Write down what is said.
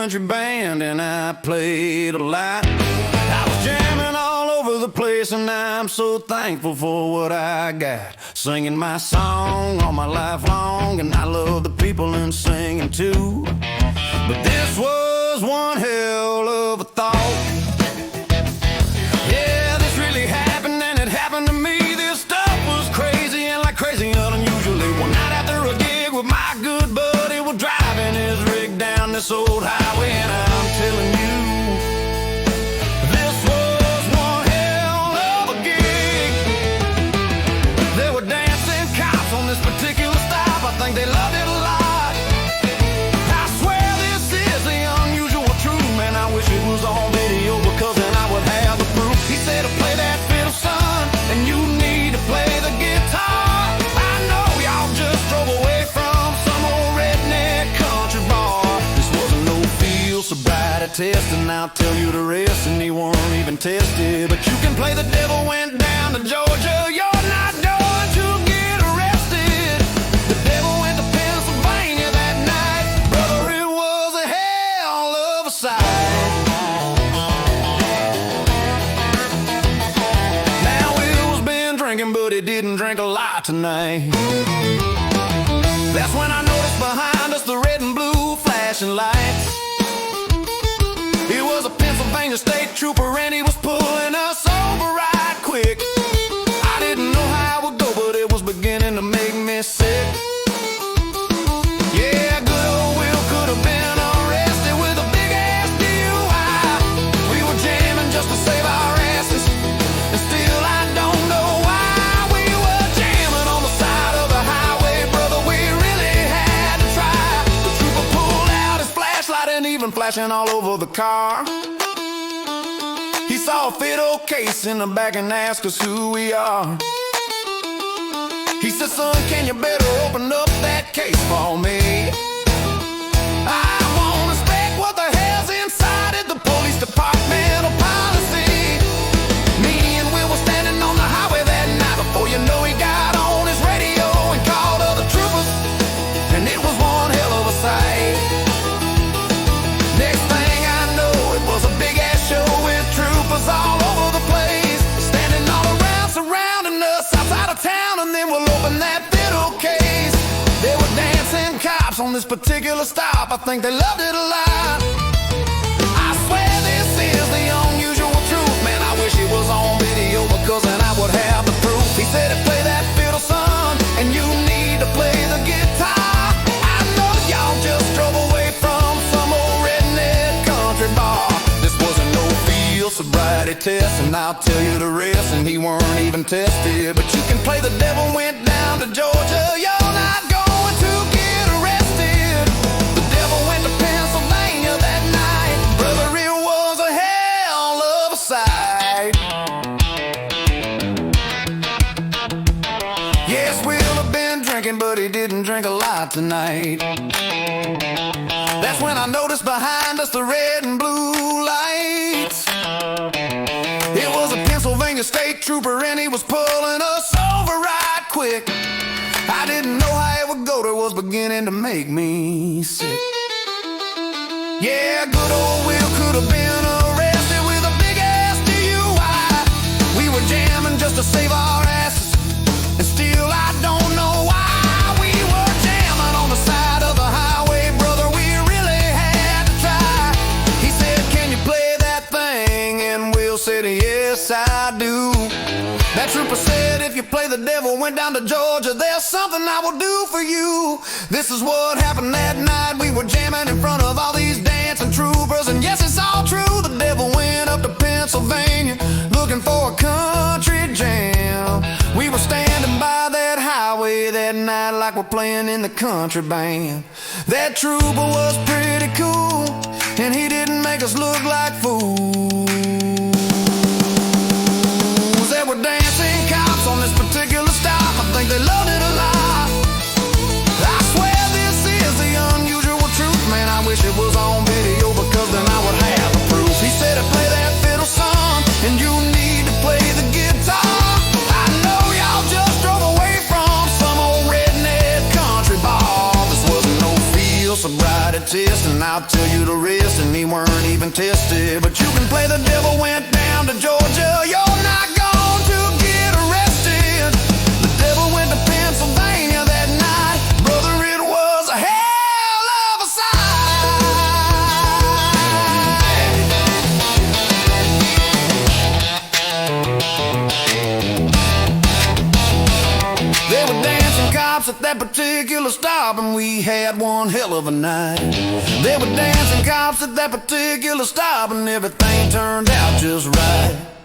country band and I played a lot. I was jamming all over the place and I'm so thankful for what I got. Singing my song all my life long, and I love the people and singing too. But this was one hell of a thought. Yeah, this really happened and it happened to me. This stuff was crazy and like crazy and unusually. One night after a gig with my good buddy, we're driving his rig down this old highway, and I'm telling you, this was one hell of a gig. There were dancing cops on this particular stop. I think they loved it a lot. I swear this is the unusual truth, man. I wish it was on video, because then I would have the proof. He said to play that fiddle, son, and you need to play the guitar. I know y'all just drove away from some old redneck country bar. This wasn't no field sobriety test, and I'll tell you the rest, and he weren't even tested. But you can play the devil went down to Georgia, you're not going to get arrested. The devil went to Pennsylvania that night, brother, it was a hell of a sight. Now Will's been drinking, but he didn't drink a lot tonight. That's when I noticed behind us the red and blue flashing lights. It was a Pennsylvania state trooper and he was pulling us over right quick. I didn't know how it would go, but it was beginning to make me sick. Yeah, good old Will could have been arrested with a big ass DUI. We were jamming just to save our asses, and still I don't know why. We were jamming on the side of the highway, brother, we really had to try. The trooper pulled out his flashlight and even flashing all over the car. He saw a fiddle case in the back and asked us who we are. He said, son, can you better open up that case for me? I wanna inspect what the hell's inside it, the police departmental policy. Me and Will were standing on the highway that night. Before you know, he got on his radio and called other troopers, and it was one hell of a sight. Next thing I know, it was a big ass show with troopers all over the place, standing all around, surrounding us outside of town. And then we'll open that fiddle case. There were dancing cops on this particular stop. I think they loved it a lot. I swear this is the unusual truth, man. I wish it was on video, because then I would have the proof. He said to play that fiddle, son, and you need to play the guitar. I know y'all just drove away from some old redneck country bar. This wasn't no field sobriety test, and I'll tell you the rest, and he weren't even tested. But you can play the devil went down to Georgia, you're not going to get arrested. The devil went to Pennsylvania that night, brother, it was a hell of a sight. Yes, Will have been drinking, but he didn't drink a lot tonight. That's when I noticed behind us the red and blue lights. It was a Pennsylvania state trooper and he was pulling us over right quick. I didn't know how it would go, it was beginning to make me sick. Yeah, good old Will could have been arrested with a big ass DUI. We were jamming just to save our asses, and still I don't know why. We were jamming on the side of the highway, brother, we really had to try. He said, can you play that thing? And Will said, yes, I do. That trooper said, if you play the devil went down to Georgia, there's something I will do for you. This is what happened that night. We were jamming in front of all these dancing troopers, and yes, it's all true. The devil went up to Pennsylvania looking for a country jam. We were standing by that highway that night like we're playing in the country band. That trooper was pretty cool, and he didn't make us look like fools. There were dancing cops on this particular stop. I think they loved it a lot. I swear this is the unusual truth, man. I wish it was on video, because then I would have the proof. He said to play that fiddle, son, and you need to play the guitar. I know y'all just drove away from some old redneck country bar. This wasn't no field sobriety test, and and I'll tell you the rest, and we weren't even tested. But you can play the devil went down to Georgia, you're not going to get arrested. The devil went to Pennsylvania that night, brother, it was a hell of a sight. They were dancing cops at that particular stop, and we had one hell of a night. They were dancing cops at that particular stop, and everything turned out just right.